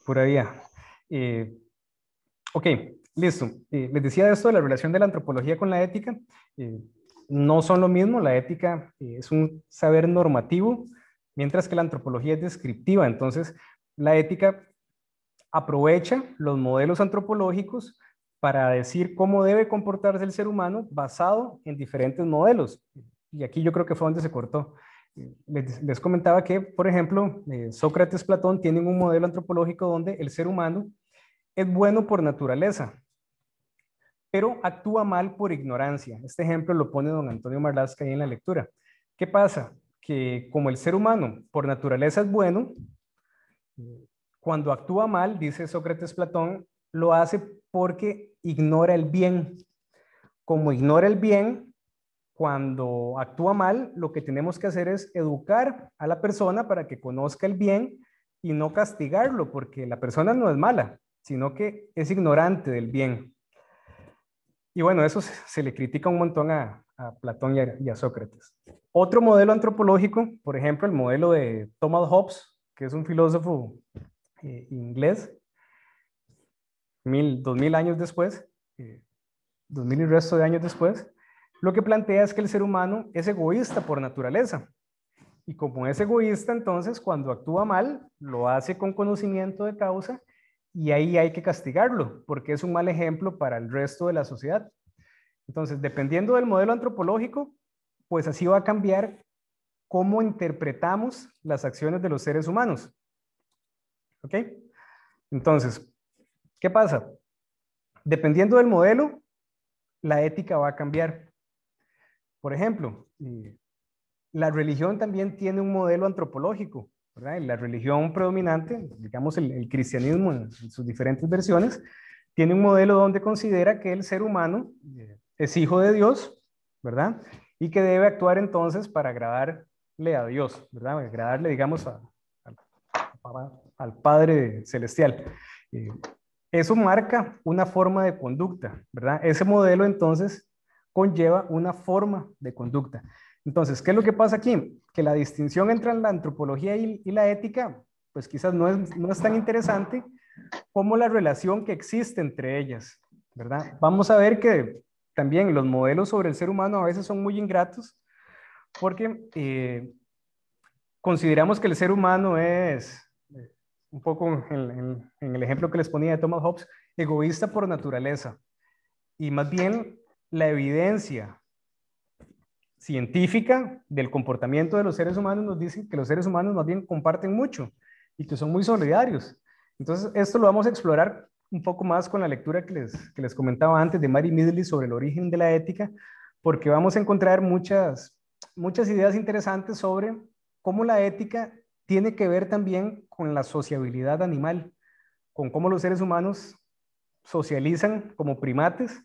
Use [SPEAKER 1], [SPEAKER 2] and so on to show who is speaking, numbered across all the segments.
[SPEAKER 1] Pura vida. Eh, ok, listo. Les decía esto de la relación de la antropología con la ética. Eh, no son lo mismo. La ética es un saber normativo, mientras que la antropología es descriptiva. Entonces, la ética aprovecha los modelos antropológicos para decir cómo debe comportarse el ser humano basado en diferentes modelos. Y aquí yo creo que fue donde se cortó. Les comentaba que, por ejemplo, Sócrates, Platón tienen un modelo antropológico donde el ser humano es bueno por naturaleza, pero actúa mal por ignorancia. Este ejemplo lo pone don Antonio Marlasca ahí en la lectura. ¿Qué pasa? Que como el ser humano por naturaleza es bueno, cuando actúa mal, dice Sócrates Platón, lo hace porque ignora el bien. Como ignora el bien, cuando actúa mal, lo que tenemos que hacer es educar a la persona para que conozca el bien y no castigarlo, porque la persona no es mala, sino que es ignorante del bien. Y bueno, eso se le critica un montón a Platón y a Sócrates. Otro modelo antropológico, por ejemplo, el modelo de Thomas Hobbes, que es un filósofo inglés, 2000 años después, 2000 y resto de años después, lo que plantea es que el ser humano es egoísta por naturaleza. Y como es egoísta, entonces cuando actúa mal, lo hace con conocimiento de causa y ahí hay que castigarlo, porque es un mal ejemplo para el resto de la sociedad. Entonces, dependiendo del modelo antropológico, pues así va a cambiar cómo interpretamos las acciones de los seres humanos. ¿Ok? Entonces, ¿qué pasa? Dependiendo del modelo, la ética va a cambiar. Por ejemplo, la religión también tiene un modelo antropológico, ¿verdad? La religión predominante, digamos el cristianismo en sus diferentes versiones, tiene un modelo donde considera que el ser humano es hijo de Dios, ¿verdad? Y que debe actuar entonces para agradarle a Dios, ¿verdad? Agradarle, digamos, al Padre Celestial. Eh, Eso marca una forma de conducta, ¿verdad? Ese modelo entonces conlleva una forma de conducta. Entonces, ¿qué es lo que pasa aquí? Que la distinción entre la antropología y la ética, pues quizás no es tan interesante como la relación que existe entre ellas, ¿verdad? Vamos a ver que también los modelos sobre el ser humano a veces son muy ingratos porque consideramos que el ser humano es, un poco en el ejemplo que les ponía de Thomas Hobbes, egoísta por naturaleza. Y más bien la evidencia científica del comportamiento de los seres humanos nos dice que los seres humanos más bien comparten mucho y que son muy solidarios. Entonces, esto lo vamos a explorar un poco más con la lectura que les comentaba antes de Mary Midley sobre el origen de la ética, porque vamos a encontrar muchas ideas interesantes sobre cómo la ética tiene que ver también con la sociabilidad animal, con cómo los seres humanos socializan como primates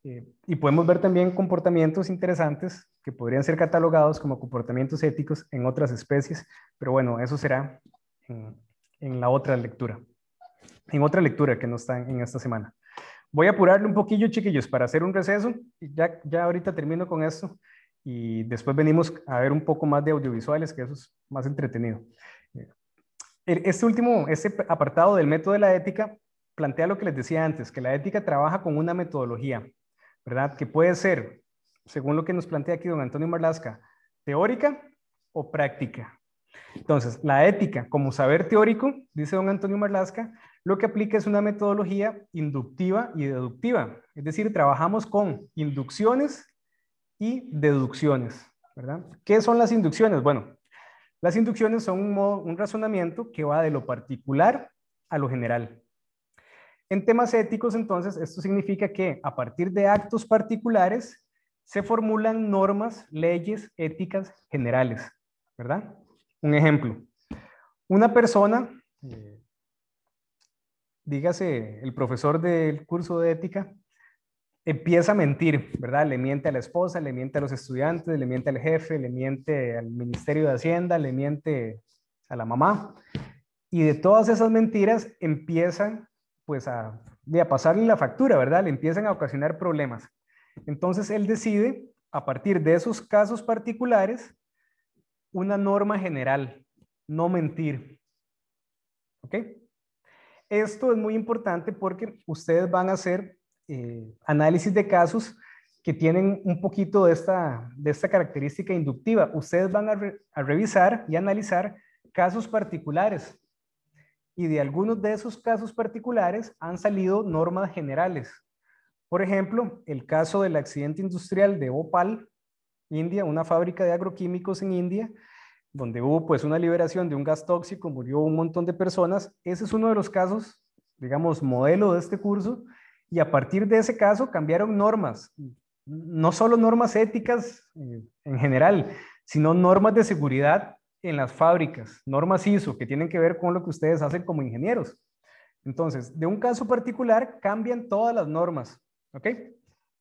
[SPEAKER 1] y podemos ver también comportamientos interesantes que podrían ser catalogados como comportamientos éticos en otras especies, pero bueno, eso será en la otra lectura, en otra lectura que no está en esta semana. Voy a apurarle un poquillo, chiquillos, para hacer un receso. Ya ahorita termino con esto y después venimos a ver un poco más de audiovisuales, que eso es más entretenido. Este apartado del método de la ética plantea lo que les decía antes, que la ética trabaja con una metodología, ¿verdad? Que puede ser, según lo que nos plantea aquí don Antonio Marlasca, teórica o práctica. Entonces, la ética como saber teórico, dice don Antonio Marlasca, lo que aplica es una metodología inductiva y deductiva. Es decir, trabajamos con inducciones y deducciones, ¿verdad? ¿Qué son las inducciones? Bueno, las inducciones son un razonamiento que va de lo particular a lo general. En temas éticos, entonces, esto significa que a partir de actos particulares se formulan normas, leyes éticas generales, ¿verdad? Un ejemplo, una persona, dígase el profesor del curso de ética, empieza a mentir, ¿verdad? Le miente a la esposa, le miente a los estudiantes, le miente al jefe, le miente al Ministerio de Hacienda, le miente a la mamá. Y de todas esas mentiras empiezan pues a pasarle la factura, ¿verdad? Le empiezan a ocasionar problemas. Entonces él decide, a partir de esos casos particulares, una norma general, no mentir. ¿Ok? esto es muy importante porque ustedes van a hacer análisis de casos que tienen un poquito de esta característica inductiva. Ustedes van a revisar y analizar casos particulares. Y de algunos de esos casos particulares han salido normas generales. Por ejemplo, el caso del accidente industrial de Bhopal, India, una fábrica de agroquímicos en India, donde hubo pues una liberación de un gas tóxico, murió un montón de personas. Ese es uno de los casos, digamos, modelo de este curso, y a partir de ese caso cambiaron normas, no solo normas éticas en general, sino normas de seguridad en las fábricas, normas ISO que tienen que ver con lo que ustedes hacen como ingenieros. Entonces, de un caso particular cambian todas las normas, ¿ok?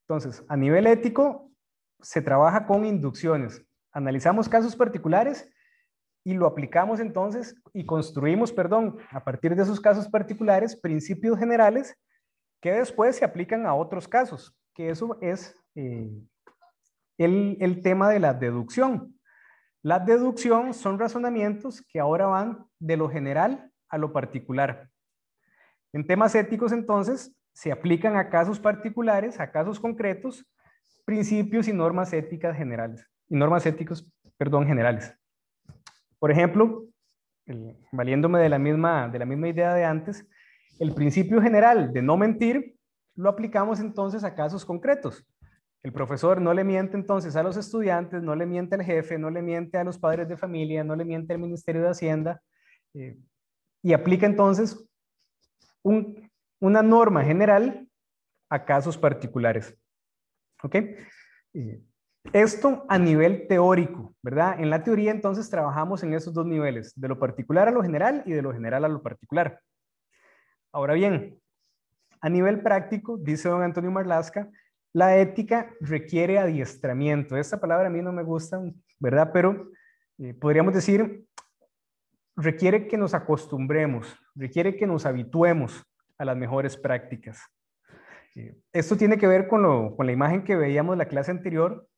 [SPEAKER 1] Entonces, a nivel ético, se trabaja con inducciones. Analizamos casos particulares y lo aplicamos entonces y construimos, perdón, a partir de esos casos particulares, principios generales que después se aplican a otros casos, que eso es el tema de la deducción. La deducción son razonamientos que ahora van de lo general a lo particular. En temas éticos, entonces, se aplican a casos particulares, a casos concretos, principios y normas éticas generales, y normas éticos, perdón, generales. Por ejemplo, valiéndome de la misma idea de antes, el principio general de no mentir lo aplicamos entonces a casos concretos. El profesor no le miente entonces a los estudiantes, no le miente al jefe, no le miente a los padres de familia, no le miente al Ministerio de Hacienda, y aplica entonces una norma general a casos particulares. ¿Ok? Esto a nivel teórico, ¿verdad? En la teoría entonces trabajamos en esos dos niveles, de lo particular a lo general y de lo general a lo particular. Ahora bien, a nivel práctico, dice don Antonio Marlaska, la ética requiere adiestramiento. Esta palabra a mí no me gusta, ¿verdad? Pero podríamos decir, requiere que nos acostumbremos, requiere que nos habituemos a las mejores prácticas. Esto tiene que ver con la imagen que veíamos en la clase anterior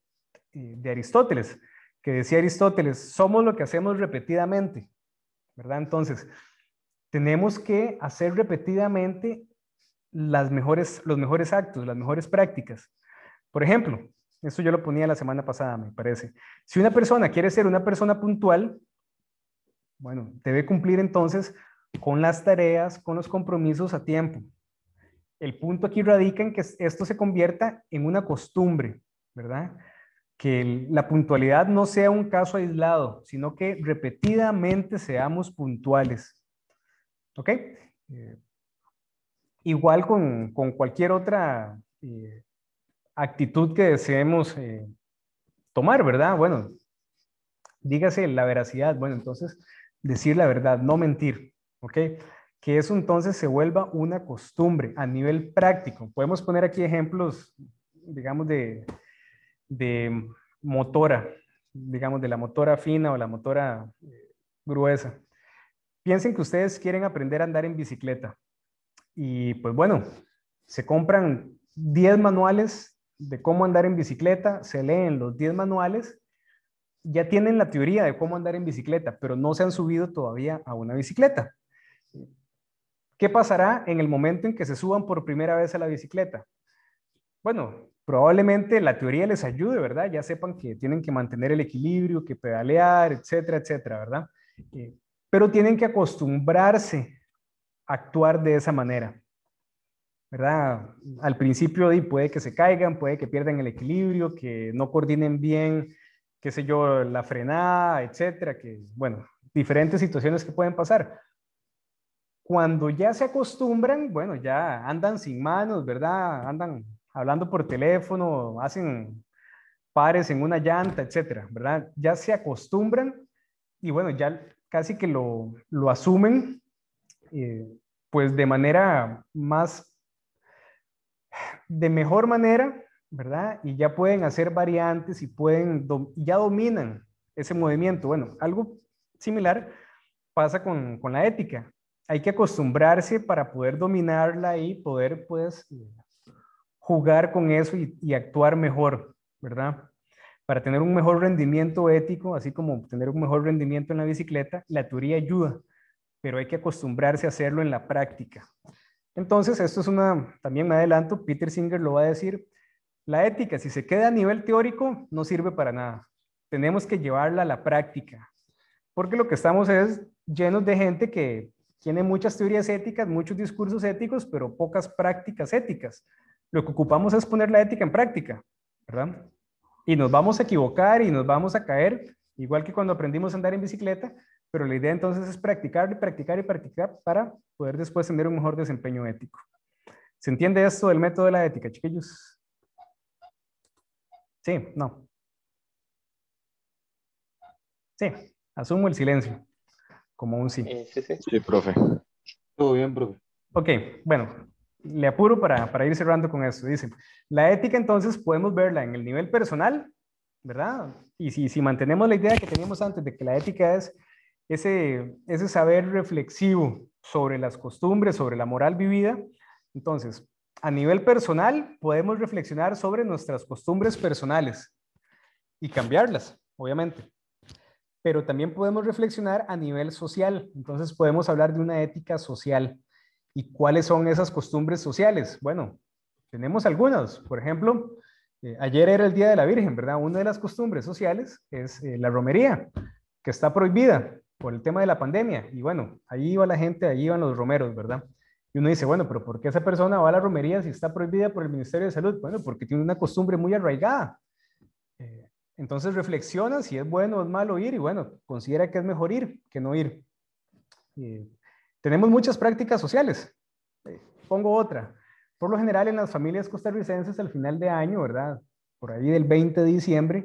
[SPEAKER 1] de Aristóteles, que decía Aristóteles, somos lo que hacemos repetidamente, ¿verdad? Entonces, tenemos que hacer repetidamente los mejores actos, las mejores prácticas. Por ejemplo, esto yo lo ponía la semana pasada, me parece. Si una persona quiere ser una persona puntual, bueno, debe cumplir entonces con las tareas, con los compromisos a tiempo. El punto aquí radica en que esto se convierta en una costumbre, ¿verdad? Que la puntualidad no sea un caso aislado, sino que repetidamente seamos puntuales. ¿Ok? Igual con cualquier otra actitud que deseemos tomar, ¿verdad? Bueno, dígase la veracidad. Bueno, entonces, decir la verdad, no mentir. ¿Ok? Que eso entonces se vuelva una costumbre a nivel práctico. Podemos poner aquí ejemplos, digamos, de motora, digamos, de la motora fina o la motora gruesa. Piensen que ustedes quieren aprender a andar en bicicleta y pues bueno, se compran 10 manuales de cómo andar en bicicleta, se leen los 10 manuales, ya tienen la teoría de cómo andar en bicicleta, pero no se han subido todavía a una bicicleta. ¿Qué pasará en el momento en que se suban por primera vez a la bicicleta? Bueno, probablemente la teoría les ayude, ¿verdad? Ya sepan que tienen que mantener el equilibrio, que pedalear, etcétera, etcétera, ¿verdad? Pero tienen que acostumbrarse a actuar de esa manera, ¿verdad? Al principio puede que se caigan, puede que pierdan el equilibrio, que no coordinen bien, qué sé yo, la frenada, etcétera, que, bueno, diferentes situaciones que pueden pasar. Cuando ya se acostumbran, bueno, ya andan sin manos, ¿verdad? Andan hablando por teléfono, hacen pares en una llanta, etcétera, ¿verdad? Ya se acostumbran y bueno, ya casi que lo asumen pues de mejor manera, ¿verdad? Y ya pueden hacer variantes y ya dominan ese movimiento. Bueno, algo similar pasa con la ética. Hay que acostumbrarse para poder dominarla y poder, pues, jugar con eso y actuar mejor, ¿verdad? Para tener un mejor rendimiento ético, así como tener un mejor rendimiento en la bicicleta, la teoría ayuda, pero hay que acostumbrarse a hacerlo en la práctica. Entonces, esto es también me adelanto, Peter Singer lo va a decir, la ética, si se queda a nivel teórico, no sirve para nada. Tenemos que llevarla a la práctica, porque lo que estamos es llenos de gente que tiene muchas teorías éticas, muchos discursos éticos, pero pocas prácticas éticas. Lo que ocupamos es poner la ética en práctica, ¿verdad? Y nos vamos a equivocar y nos vamos a caer, igual que cuando aprendimos a andar en bicicleta, pero la idea entonces es practicar y practicar y practicar para poder después tener un mejor desempeño ético. ¿Se entiende esto del método de la ética, chiquillos? Sí, no. Sí, asumo el silencio como un sí.
[SPEAKER 2] Sí, sí.
[SPEAKER 3] Sí, profe.
[SPEAKER 2] Todo bien, profe.
[SPEAKER 1] Ok, bueno, le apuro para ir cerrando con esto. Dice, la ética entonces podemos verla en el nivel personal, ¿verdad? Y si mantenemos la idea que teníamos antes de que la ética es ese saber reflexivo sobre las costumbres, sobre la moral vivida, entonces, a nivel personal podemos reflexionar sobre nuestras costumbres personales y cambiarlas, obviamente. Pero también podemos reflexionar a nivel social. Entonces podemos hablar de una ética social. ¿Y cuáles son esas costumbres sociales? Bueno, tenemos algunas. Por ejemplo, ayer era el Día de la Virgen, ¿verdad? Una de las costumbres sociales es la romería, que está prohibida por el tema de la pandemia. Y bueno, ahí iba la gente, ahí iban los romeros, ¿verdad? Y uno dice, bueno, pero ¿por qué esa persona va a la romería si está prohibida por el Ministerio de Salud? Bueno, porque tiene una costumbre muy arraigada. Entonces reflexiona si es bueno o es malo ir y bueno, considera que es mejor ir que no ir. Tenemos muchas prácticas sociales. Pongo otra. Por lo general en las familias costarricenses al final de año, ¿verdad? Por ahí del 20 de diciembre,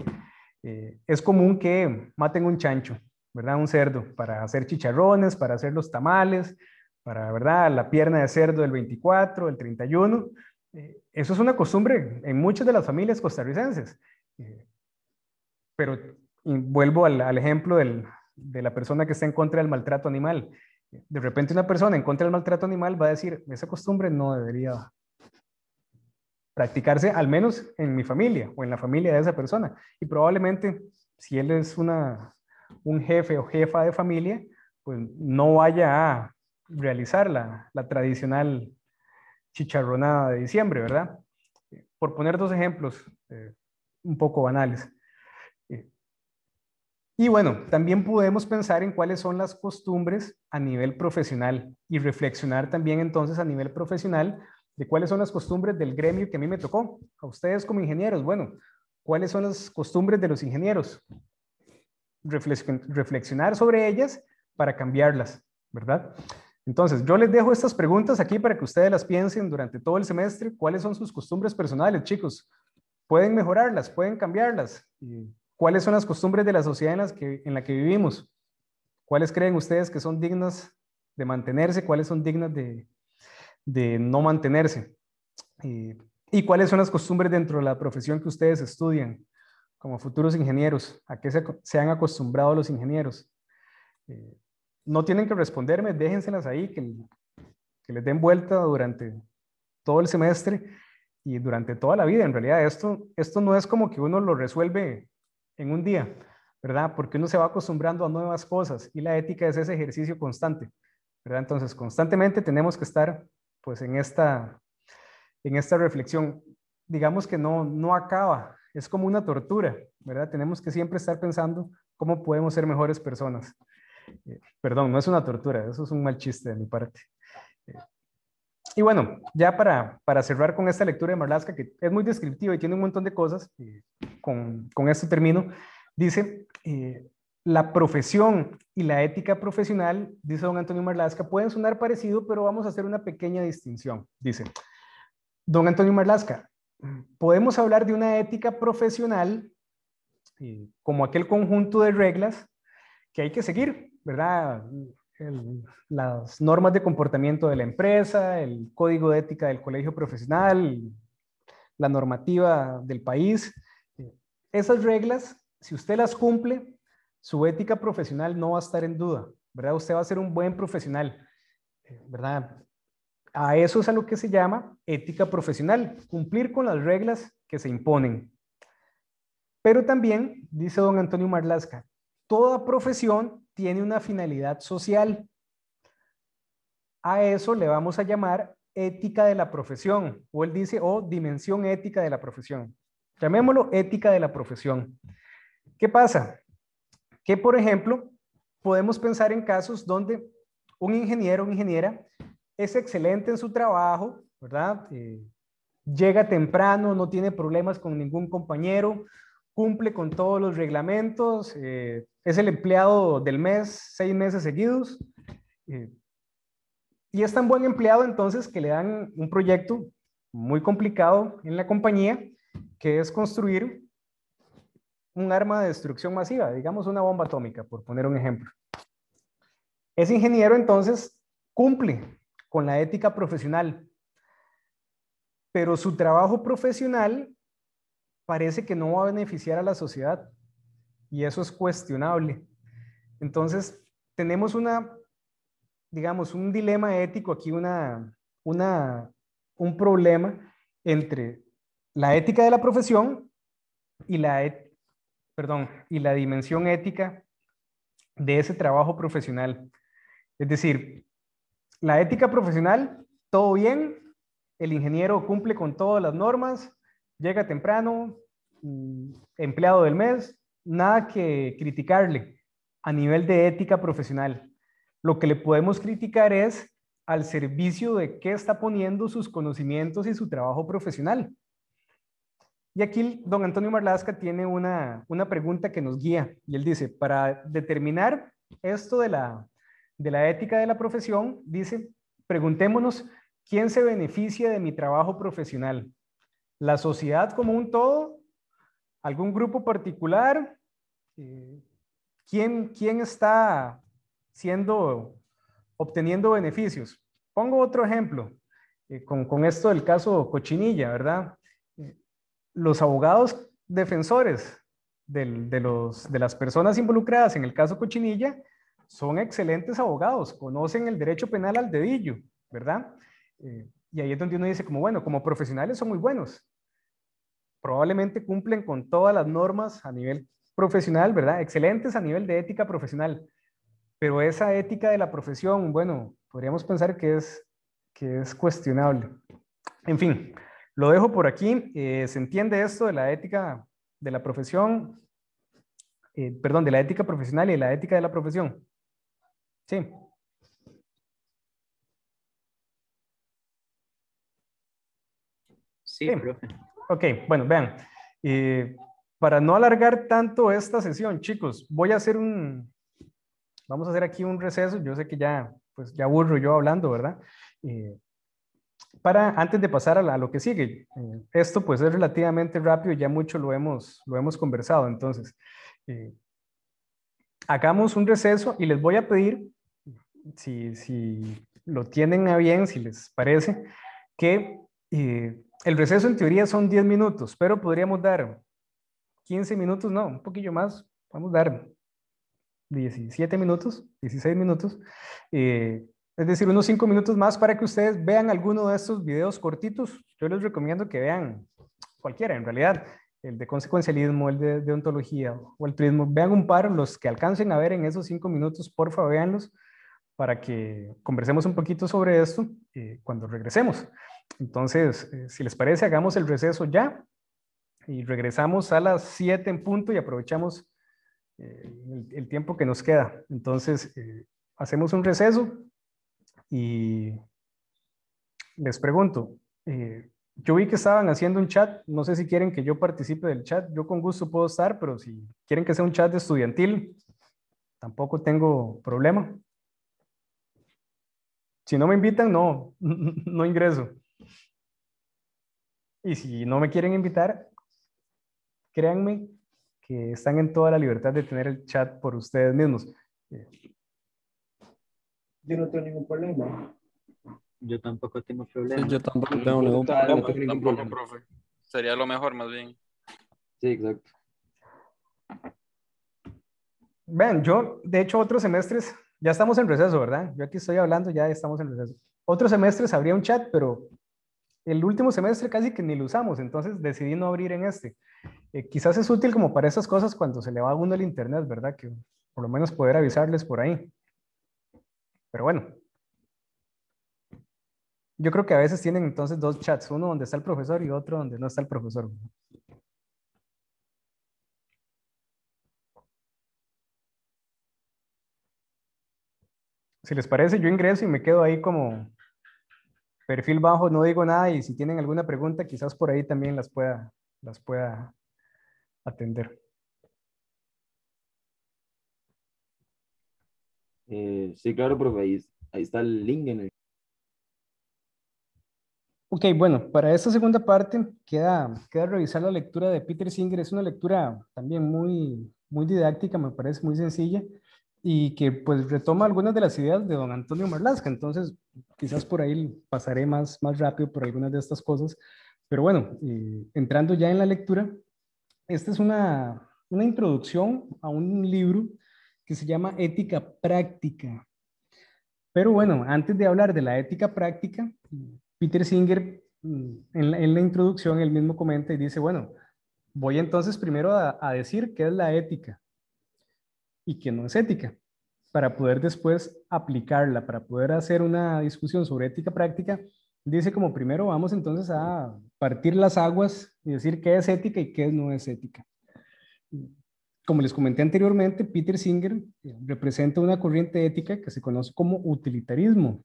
[SPEAKER 1] es común que maten un chancho, ¿verdad? Un cerdo para hacer chicharrones, para hacer los tamales, para, ¿verdad? La pierna de cerdo del 24, el 31. Eso es una costumbre en muchas de las familias costarricenses. Pero vuelvo al ejemplo de la persona que está en contra del maltrato animal. De repente una persona en contra del maltrato animal va a decir, esa costumbre no debería practicarse, al menos en mi familia o en la familia de esa persona. Y probablemente si él es un jefe o jefa de familia, pues no vaya a realizar la tradicional chicharronada de diciembre, ¿verdad? Por poner dos ejemplos un poco banales. Y bueno, también podemos pensar en cuáles son las costumbres a nivel profesional y reflexionar también entonces a nivel profesional de cuáles son las costumbres del gremio que a mí me tocó. A ustedes como ingenieros, bueno, ¿cuáles son las costumbres de los ingenieros? Reflexionar sobre ellas para cambiarlas, ¿verdad? Entonces, yo les dejo estas preguntas aquí para que ustedes las piensen durante todo el semestre. ¿Cuáles son sus costumbres personales, chicos? ¿Pueden mejorarlas? ¿Pueden cambiarlas? ¿Cuáles son las costumbres de la sociedad en la que vivimos? ¿Cuáles creen ustedes que son dignas de mantenerse? ¿Cuáles son dignas de no mantenerse? ¿Y cuáles son las costumbres dentro de la profesión que ustedes estudian como futuros ingenieros? ¿A qué se han acostumbrado los ingenieros? No tienen que responderme, déjenselas ahí, que les den vuelta durante todo el semestre y durante toda la vida. En realidad, esto no es como que uno lo resuelve en un día, ¿verdad? Porque uno se va acostumbrando a nuevas cosas y la ética es ese ejercicio constante, ¿verdad? Entonces, constantemente tenemos que estar pues en esta reflexión. Digamos que no acaba, es como una tortura, ¿verdad? Tenemos que siempre estar pensando cómo podemos ser mejores personas. Perdón, no es una tortura, eso es un mal chiste de mi parte. Y bueno, ya para cerrar con esta lectura de Marlaska, que es muy descriptiva y tiene un montón de cosas, con esto termino, dice, la profesión y la ética profesional, dice don Antonio Marlaska, pueden sonar parecido, pero vamos a hacer una pequeña distinción. Dice, don Antonio Marlaska, podemos hablar de una ética profesional como aquel conjunto de reglas que hay que seguir, ¿verdad? Las normas de comportamiento de la empresa, el código de ética del colegio profesional, la normativa del país. Esas reglas, si usted las cumple, su ética profesional no va a estar en duda, ¿verdad? Usted va a ser un buen profesional, ¿verdad? A eso es a lo que se llama ética profesional, cumplir con las reglas que se imponen. Pero también, dice don Antonio Marlaska, toda profesión tiene una finalidad social. A eso le vamos a llamar ética de la profesión, o él dice, o dimensión ética de la profesión. Llamémoslo ética de la profesión. ¿Qué pasa? Que, por ejemplo, podemos pensar en casos donde un ingeniero o ingeniera es excelente en su trabajo, ¿verdad? Llega temprano, no tiene problemas con ningún compañero, cumple con todos los reglamentos, es el empleado del mes, 6 meses seguidos, y es tan buen empleado entonces que le dan un proyecto muy complicado en la compañía, que es construir un arma de destrucción masiva, digamos una bomba atómica, por poner un ejemplo. Ese ingeniero entonces cumple con la ética profesional, pero su trabajo profesional parece que no va a beneficiar a la sociedad y eso es cuestionable. Entonces, tenemos digamos, un dilema ético aquí, un problema entre la ética de la profesión y y la dimensión ética de ese trabajo profesional. Es decir, la ética profesional, todo bien, el ingeniero cumple con todas las normas, llega temprano, empleado del mes, nada que criticarle a nivel de ética profesional. Lo que le podemos criticar es al servicio de qué está poniendo sus conocimientos y su trabajo profesional. Y aquí don Antonio Marlaska tiene una pregunta que nos guía y él dice, para determinar esto de la ética de la profesión, dice, preguntémonos, ¿quién se beneficia de mi trabajo profesional? ¿La sociedad como un todo? ¿Algún grupo particular? ¿Quién está obteniendo beneficios? Pongo otro ejemplo, con esto del caso Cochinilla, ¿verdad? Los abogados defensores de las personas involucradas en el caso Cochinilla son excelentes abogados, conocen el derecho penal al dedillo, ¿verdad? Y ahí es donde uno dice, como bueno, como profesionales son muy buenos, probablemente cumplen con todas las normas a nivel profesional, ¿verdad? Excelentes a nivel de ética profesional, pero esa ética de la profesión, bueno, podríamos pensar que es cuestionable. En fin, lo dejo por aquí. ¿Se entiende esto de la ética de la profesión? Perdón, de la ética profesional y de la ética de la profesión. Sí.
[SPEAKER 2] Sí, profe.
[SPEAKER 1] Ok, bueno, vean. Para no alargar tanto esta sesión, chicos, vamos a hacer aquí un receso. Yo sé que pues ya aburro yo hablando, ¿verdad? Antes de pasar a lo que sigue, esto pues es relativamente rápido, ya mucho lo hemos conversado, entonces hagamos un receso y les voy a pedir, si lo tienen a bien, si les parece, que el receso en teoría son 10 minutos, pero podríamos dar 15 minutos, no, un poquillo más, vamos a dar 17 minutos, 16 minutos, es decir, unos 5 minutos más para que ustedes vean alguno de estos videos cortitos. Yo les recomiendo que vean cualquiera, en realidad, el de consecuencialismo, el de ontología o el turismo. Vean un par, los que alcancen a ver en esos 5 minutos, porfa, véanlos para que conversemos un poquito sobre esto cuando regresemos. Entonces, si les parece, hagamos el receso ya y regresamos a las 7 en punto y aprovechamos el tiempo que nos queda. Entonces, hacemos un receso y les pregunto, yo vi que estaban haciendo un chat, no sé si quieren que yo participe del chat, yo con gusto puedo estar, pero si quieren que sea un chat estudiantil, tampoco tengo problema. Si no me invitan, no, no ingreso. Y si no me quieren invitar, créanme que están en toda la libertad de tener el chat por ustedes mismos.
[SPEAKER 3] Yo no tengo ningún problema.
[SPEAKER 2] Yo tampoco tengo problema.
[SPEAKER 4] Sí, yo tampoco tengo ningún problema.
[SPEAKER 3] No tengo ningún
[SPEAKER 5] Tampoco,
[SPEAKER 3] problema.
[SPEAKER 5] profe. Sería lo mejor, más bien.
[SPEAKER 3] Sí, exacto.
[SPEAKER 1] Vean, yo, de hecho, otros semestres, ya estamos en receso, ¿verdad? Yo aquí estoy hablando, ya estamos en receso. Otros semestres habría un chat, pero el último semestre casi que ni lo usamos, entonces decidí no abrir en este. Quizás es útil como para esas cosas cuando se le va a uno el internet, ¿verdad? Que por lo menos poder avisarles por ahí. Pero bueno, Yo creo que a veces tienen entonces dos chats, uno donde está el profesor y otro donde no está el profesor. Si les parece, yo ingreso y me quedo ahí como perfil bajo, no digo nada y si tienen alguna pregunta, quizás por ahí también las pueda atender.
[SPEAKER 3] Sí, claro, profe, ahí está el link en el...
[SPEAKER 1] Ok, bueno, para esta segunda parte queda revisar la lectura de Peter Singer. Es una lectura también muy didáctica, me parece muy sencilla y que pues retoma algunas de las ideas de don Antonio Marlasca. Entonces, quizás por ahí pasaré más rápido por algunas de estas cosas. Pero bueno, entrando ya en la lectura, esta es una introducción a un libro que se llama Ética Práctica. Pero bueno, antes de hablar de la ética práctica, Peter Singer, en la introducción, él mismo comenta y dice, bueno, voy entonces primero a decir qué es la ética y qué no es ética, para poder después aplicarla, para poder hacer una discusión sobre ética práctica. Dice como primero vamos entonces a partir las aguas y decir qué es ética y qué no es ética. Como les comenté anteriormente, Peter Singer representa una corriente ética que se conoce como utilitarismo.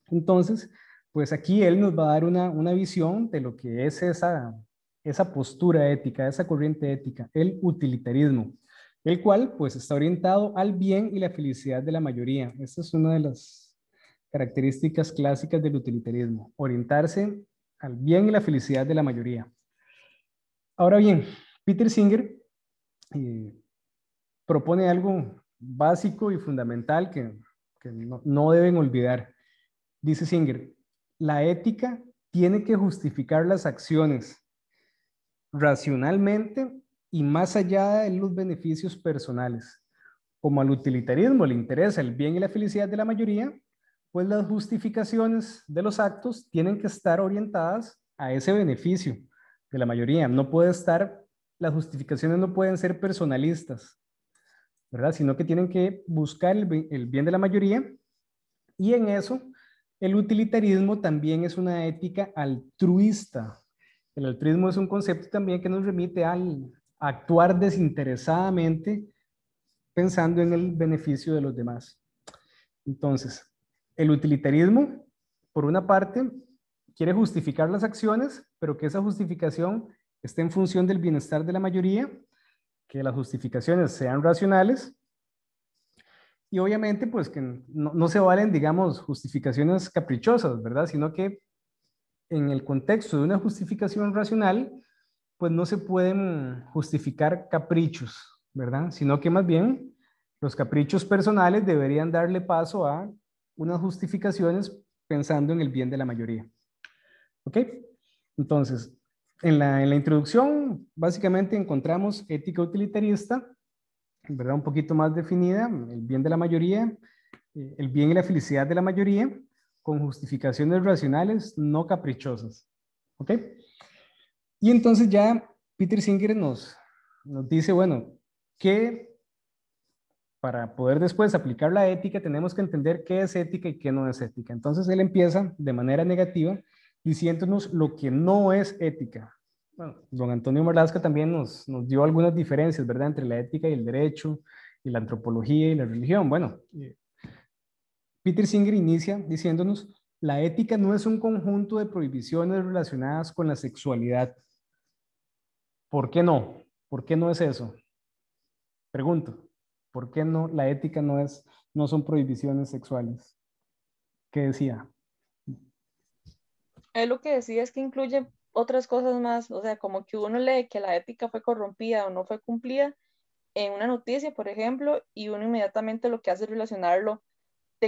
[SPEAKER 1] Entonces, pues aquí él nos va a dar una visión de lo que es esa postura ética, esa corriente ética, el utilitarismo, el cual pues está orientado al bien y la felicidad de la mayoría. Esta es una de las características clásicas del utilitarismo, orientarse al bien y la felicidad de la mayoría. Ahora bien, Peter Singer eh, propone algo básico y fundamental que no deben olvidar. Dice Singer, la ética tiene que justificar las acciones racionalmente y más allá de los beneficios personales. Como al utilitarismo le interesa el bien y la felicidad de la mayoría, pues las justificaciones de los actos tienen que estar orientadas a ese beneficio de la mayoría. Las justificaciones no pueden ser personalistas, ¿verdad? Sino que tienen que buscar el bien de la mayoría y en eso el utilitarismo también es una ética altruista. El altruismo es un concepto también que nos remite al actuar desinteresadamente pensando en el beneficio de los demás. Entonces, el utilitarismo, por una parte, quiere justificar las acciones, pero que esa justificación esté en función del bienestar de la mayoría, que las justificaciones sean racionales y obviamente pues que no se valen, digamos, justificaciones caprichosas, ¿verdad? Sino que en el contexto de una justificación racional, pues no se pueden justificar caprichos, ¿verdad? Sino que más bien los caprichos personales deberían darle paso a unas justificaciones pensando en el bien de la mayoría. ¿Ok? Entonces, en la introducción, básicamente encontramos ética utilitarista, ¿verdad? Un poquito más definida, el bien de la mayoría, el bien y la felicidad de la mayoría, con justificaciones racionales, no caprichosas. ¿Ok? Y entonces ya Peter Singer nos dice, bueno, que para poder después aplicar la ética tenemos que entender qué es ética y qué no es ética. Entonces él empieza de manera negativa diciéndonos lo que no es ética. Bueno, don Antonio Marlasca también nos dio algunas diferencias, ¿verdad?, entre la ética y el derecho, y la antropología y la religión. Bueno, Peter Singer inicia diciéndonos, la ética no es un conjunto de prohibiciones relacionadas con la sexualidad. ¿Por qué no? ¿Por qué no es eso? Pregunto, ¿por qué no? La ética no son prohibiciones sexuales. ¿Qué decía?
[SPEAKER 4] Él lo que decía es que incluye otras cosas más, o sea, como que uno lee que la ética fue corrompida o no fue cumplida en una noticia, por ejemplo, y uno inmediatamente lo que hace es relacionarlo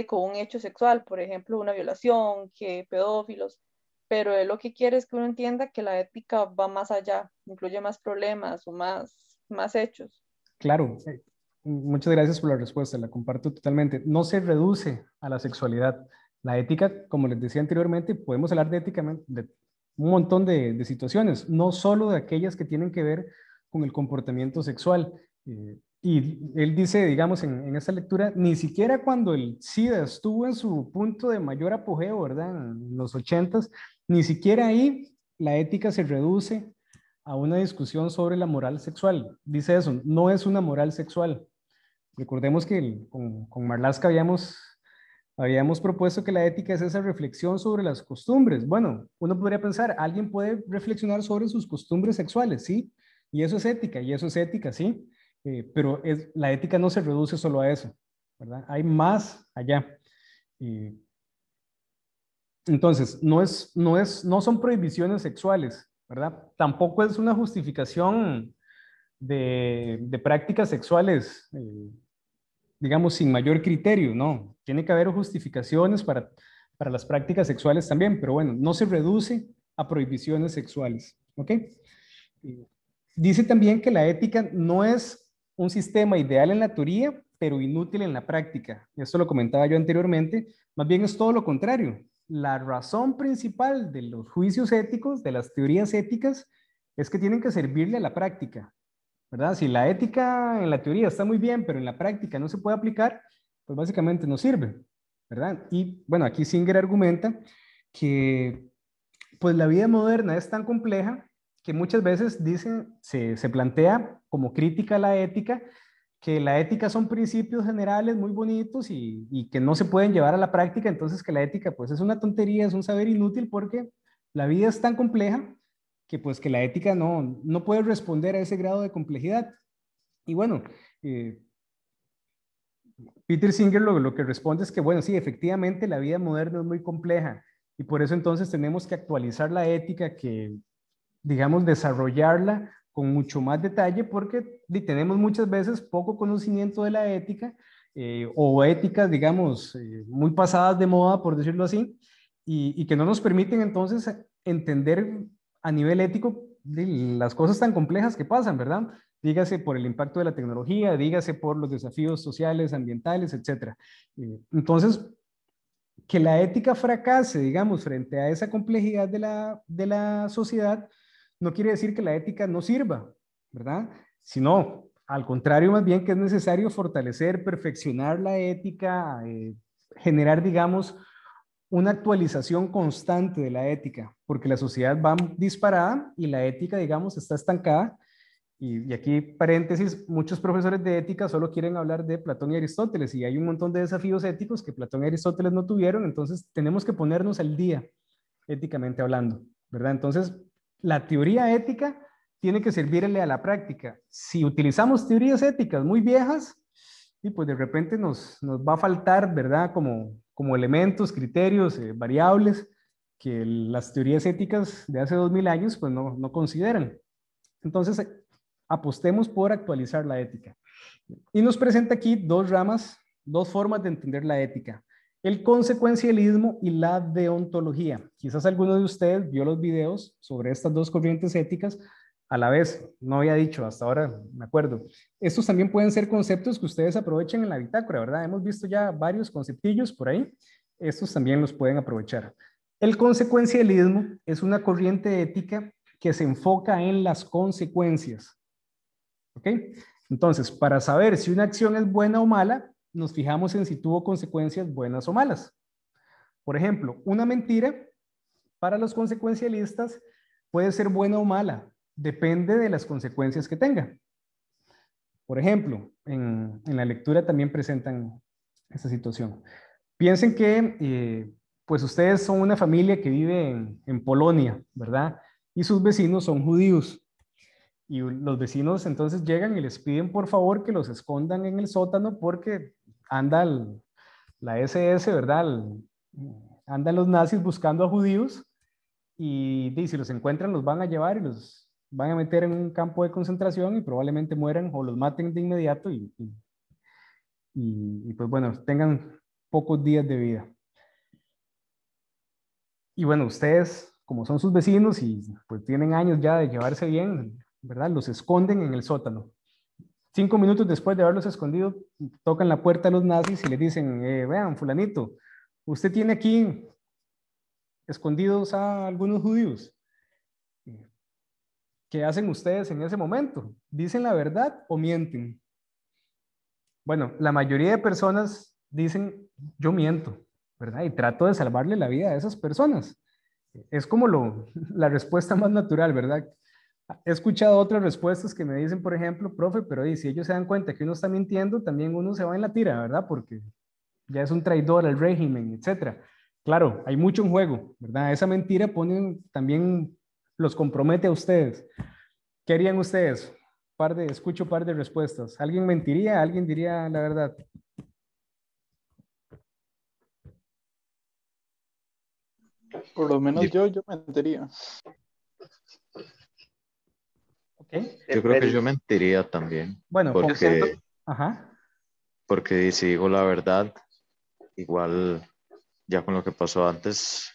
[SPEAKER 4] con un hecho sexual, por ejemplo, una violación, que pedófilos, pero él lo que quiere es que uno entienda que la ética va más allá, incluye más problemas o más hechos.
[SPEAKER 1] Claro, muchas gracias por la respuesta, la comparto totalmente. No se reduce a la sexualidad. La ética, como les decía anteriormente, podemos hablar de ética de un montón de situaciones, no solo de aquellas que tienen que ver con el comportamiento sexual. Y él dice, digamos, en esta lectura, ni siquiera cuando el SIDA estuvo en su punto de mayor apogeo, ¿verdad? En los 80s, ni siquiera ahí la ética se reduce a una discusión sobre la moral sexual. Dice eso, no es una moral sexual. Recordemos que con Marlaska habíamos propuesto que la ética es esa reflexión sobre las costumbres. Bueno, uno podría pensar, alguien puede reflexionar sobre sus costumbres sexuales, ¿sí? Y eso es ética, ¿sí? Pero la ética no se reduce solo a eso, ¿verdad? Hay más allá. Entonces, no son prohibiciones sexuales, ¿verdad? Tampoco es una justificación de prácticas sexuales, digamos, sin mayor criterio, no. Tiene que haber justificaciones para las prácticas sexuales también, pero bueno, no se reduce a prohibiciones sexuales, ¿ok? Dice también que la ética no es un sistema ideal en la teoría, pero inútil en la práctica. Esto lo comentaba yo anteriormente. Más bien es todo lo contrario. La razón principal de los juicios éticos, de las teorías éticas, es que tienen que servirle a la práctica, ¿verdad? Si la ética en la teoría está muy bien, pero en la práctica no se puede aplicar, pues básicamente no sirve, ¿verdad? Y bueno, aquí Singer argumenta que pues la vida moderna es tan compleja que muchas veces se plantea como crítica a la ética, que la ética son principios generales muy bonitos y que no se pueden llevar a la práctica, entonces que la ética pues es una tontería, es un saber inútil porque la vida es tan compleja que pues que la ética no puede responder a ese grado de complejidad. Y bueno, eh, Peter Singer lo que responde es que, bueno, sí, efectivamente la vida moderna es muy compleja y por eso entonces tenemos que actualizar la ética, que, digamos, desarrollarla con mucho más detalle porque tenemos muchas veces poco conocimiento de la ética o éticas, digamos, muy pasadas de moda, por decirlo así, y que no nos permiten entonces entender a nivel ético de las cosas tan complejas que pasan, ¿verdad? Dígase por el impacto de la tecnología, dígase por los desafíos sociales, ambientales, etcétera. Entonces, que la ética fracase, digamos, frente a esa complejidad de la sociedad, no quiere decir que la ética no sirva, ¿verdad? Sino, al contrario, más bien que es necesario fortalecer, perfeccionar la ética, generar, digamos, una actualización constante de la ética, porque la sociedad va disparada y la ética, digamos, está estancada. Y aquí, paréntesis, muchos profesores de ética solo quieren hablar de Platón y Aristóteles y hay un montón de desafíos éticos que Platón y Aristóteles no tuvieron, entonces tenemos que ponernos al día, éticamente hablando, ¿verdad? Entonces, la teoría ética tiene que servirle a la práctica. Si utilizamos teorías éticas muy viejas, y pues de repente nos va a faltar, ¿verdad? Como elementos, criterios, variables que las teorías éticas de hace 2000 años pues no consideran. Entonces, apostemos por actualizar la ética. Y nos presenta aquí dos ramas, dos formas de entender la ética: el consecuencialismo y la deontología. Quizás alguno de ustedes vio los videos sobre estas dos corrientes éticas a la vez. No había dicho hasta ahora, me acuerdo. Estos también pueden ser conceptos que ustedes aprovechen en la bitácora, ¿verdad? Hemos visto ya varios conceptillos por ahí. Estos también los pueden aprovechar. El consecuencialismo es una corriente ética que se enfoca en las consecuencias. ¿Ok? Entonces, para saber si una acción es buena o mala, nos fijamos en si tuvo consecuencias buenas o malas. Por ejemplo, una mentira para los consecuencialistas puede ser buena o mala, depende de las consecuencias que tenga. Por ejemplo, en la lectura también presentan esta situación. Piensen que pues ustedes son una familia que vive en Polonia, ¿verdad? Y sus vecinos son judíos. Y los vecinos entonces llegan y les piden por favor que los escondan en el sótano porque anda la SS, ¿verdad? Andan los nazis buscando a judíos y si los encuentran los van a llevar y los van a meter en un campo de concentración y probablemente mueran o los maten de inmediato y pues bueno, tengan pocos días de vida. Y bueno, ustedes, como son sus vecinos y pues tienen años ya de llevarse bien, ¿verdad? Los esconden en el sótano. 5 minutos después de haberlos escondido, tocan la puerta a los nazis y les dicen, vean, fulanito, usted tiene aquí escondidos a algunos judíos. ¿Qué hacen ustedes en ese momento? ¿Dicen la verdad o mienten? Bueno, la mayoría de personas dicen, yo miento, ¿verdad? Y trato de salvarle la vida a esas personas. Es como la respuesta más natural, ¿verdad? He escuchado otras respuestas que me dicen, por ejemplo, profe, pero si ellos se dan cuenta que uno está mintiendo, también uno se va en la tira, ¿verdad? Porque ya es un traidor al régimen, etcétera. Claro, hay mucho en juego, ¿verdad? Esa mentira también los compromete a ustedes. ¿Qué harían ustedes? Escucho un par de respuestas. ¿Alguien mentiría? ¿Alguien diría la verdad?
[SPEAKER 6] Por lo menos yo mentiría.
[SPEAKER 1] Ok.
[SPEAKER 7] Yo creo que yo mentiría también,
[SPEAKER 1] Bueno,
[SPEAKER 7] porque,
[SPEAKER 1] ajá.
[SPEAKER 7] porque si digo la verdad, igual ya con lo que pasó antes,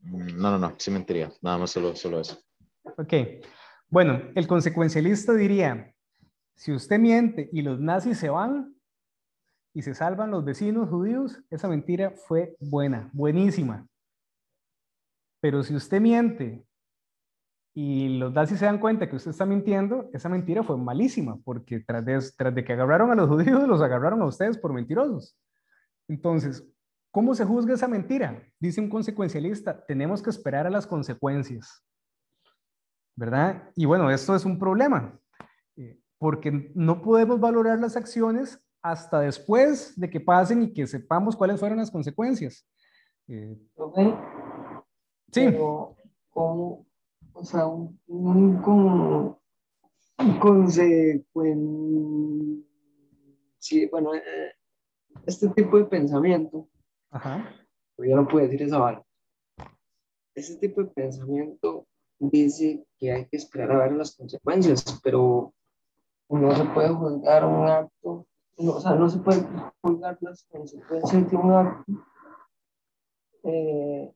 [SPEAKER 7] no, sí mentiría, nada más solo eso.
[SPEAKER 1] Ok. Bueno, el consecuencialista diría, si usted miente y los nazis se van y se salvan los vecinos judíos, esa mentira fue buena, buenísima. Pero si usted miente y los nazis se dan cuenta que usted está mintiendo, esa mentira fue malísima, porque tras de que agarraron a los judíos, los agarraron a ustedes por mentirosos. Entonces, ¿cómo se juzga esa mentira? Dice un consecuencialista, tenemos que esperar a las consecuencias, ¿verdad? Y bueno, esto es un problema, porque no podemos valorar las acciones hasta después de que pasen y que sepamos cuáles fueron las consecuencias.
[SPEAKER 8] Ok,
[SPEAKER 1] Sí,
[SPEAKER 8] pero ¿cómo? O sea, sí, bueno, este tipo de pensamiento,
[SPEAKER 1] ajá.
[SPEAKER 8] yo no puedo decir esa vara. Este tipo de pensamiento dice que hay que esperar a ver las consecuencias, pero no se puede juzgar un acto, o sea, no se puede juzgar las consecuencias de un acto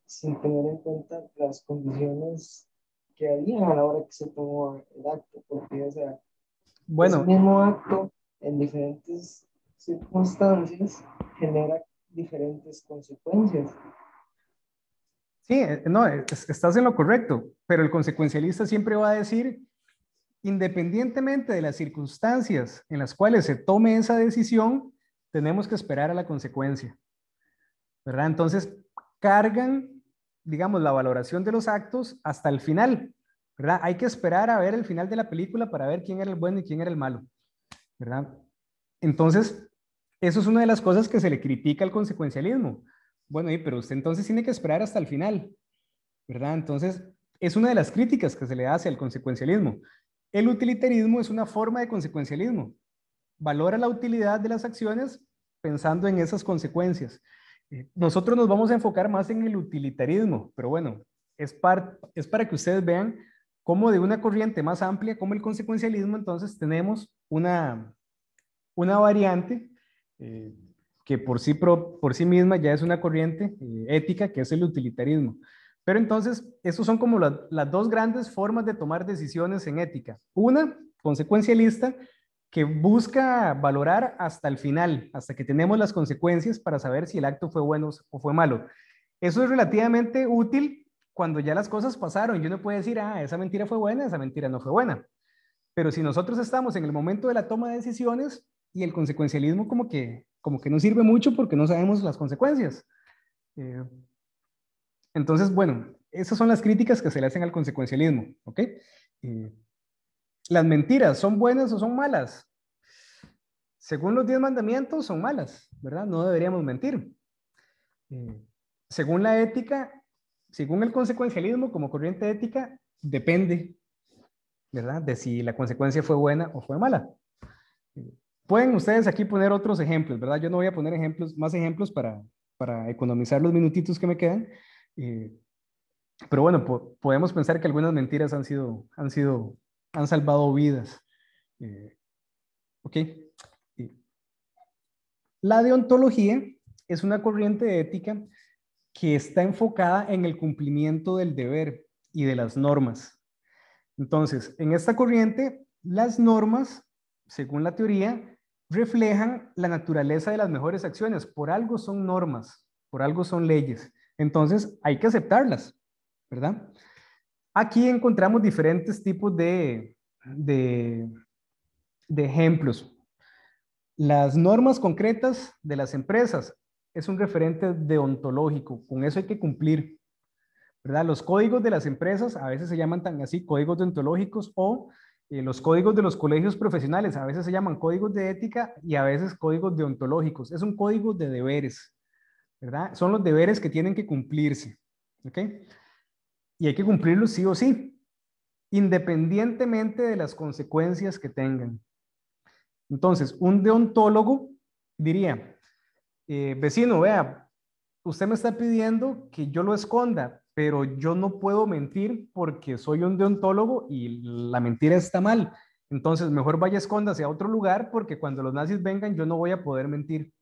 [SPEAKER 8] sin tener en cuenta las condiciones que había a la hora que se tomó el acto, porque, o sea, ese
[SPEAKER 1] Bueno,
[SPEAKER 8] mismo acto en diferentes circunstancias genera diferentes consecuencias.
[SPEAKER 1] sí, no, estás en lo correcto, pero el consecuencialista siempre va a decir, independientemente de las circunstancias en las cuales se tome esa decisión, tenemos que esperar a la consecuencia, ¿verdad? Entonces, cargan, digamos, la valoración de los actos hasta el final, ¿verdad? Hay que esperar a ver el final de la película para ver quién era el bueno y quién era el malo, ¿verdad? Entonces, eso es una de las cosas que se le critica al consecuencialismo. Bueno, pero usted entonces tiene que esperar hasta el final, ¿verdad? Entonces, es una de las críticas que se le hace al consecuencialismo. El utilitarismo es una forma de consecuencialismo. Valora la utilidad de las acciones pensando en esas consecuencias. Nosotros nos vamos a enfocar más en el utilitarismo, pero bueno, es para que ustedes vean cómo de una corriente más amplia, como el consecuencialismo, entonces tenemos una variante que por sí misma ya es una corriente ética, que es el utilitarismo. Pero entonces, esos son como las dos grandes formas de tomar decisiones en ética. Una, consecuencialista, que busca valorar hasta el final, hasta que tenemos las consecuencias para saber si el acto fue bueno o fue malo. Eso es relativamente útil cuando ya las cosas pasaron y uno puede decir, esa mentira fue buena, esa mentira no fue buena. Pero si nosotros estamos en el momento de la toma de decisiones y el consecuencialismo como que no sirve mucho porque no sabemos las consecuencias. Entonces, bueno, esas son las críticas que se le hacen al consecuencialismo, ¿ok? ¿Las mentiras son buenas o son malas? Según los 10 mandamientos, son malas, ¿verdad? No deberíamos mentir. Según la ética, según el consecuencialismo como corriente ética, depende, ¿verdad? De si la consecuencia fue buena o fue mala. Pueden ustedes aquí poner otros ejemplos, ¿verdad? Yo no voy a poner más ejemplos para economizar los minutitos que me quedan. Pero bueno, podemos pensar que algunas mentiras han salvado vidas. Ok. La deontología es una corriente de ética que está enfocada en el cumplimiento del deber y de las normas. Entonces, en esta corriente, las normas, según la teoría, reflejan la naturaleza de las mejores acciones. Por algo son normas, por algo son leyes. Entonces, hay que aceptarlas, ¿verdad? Aquí encontramos diferentes tipos de ejemplos. Las normas concretas de las empresas es un referente deontológico, con eso hay que cumplir, ¿verdad? Los códigos de las empresas a veces se llaman tan así, códigos deontológicos, o los códigos de los colegios profesionales a veces se llaman códigos de ética y a veces códigos deontológicos. Es un código de deberes, ¿verdad? Son los deberes que tienen que cumplirse, ¿ok? Y hay que cumplirlos sí o sí, independientemente de las consecuencias que tengan. Entonces, un deontólogo diría, vecino, vea, usted me está pidiendo que yo lo esconda, pero yo no puedo mentir porque soy un deontólogo y la mentira está mal. Entonces, mejor vaya, escóndase a otro lugar porque cuando los nazis vengan yo no voy a poder mentir.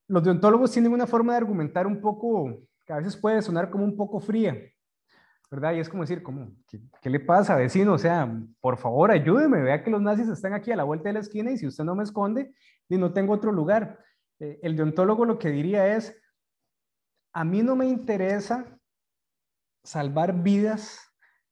[SPEAKER 1] Los deontólogos tienen una forma de argumentar un poco, que a veces puede sonar como un poco fría, ¿verdad? Y es como decir, ¿qué le pasa, vecino? O sea, por favor, ayúdeme, vea que los nazis están aquí a la vuelta de la esquina y si usted no me esconde, y no tengo otro lugar. El deontólogo lo que diría es, a mí no me interesa salvar vidas,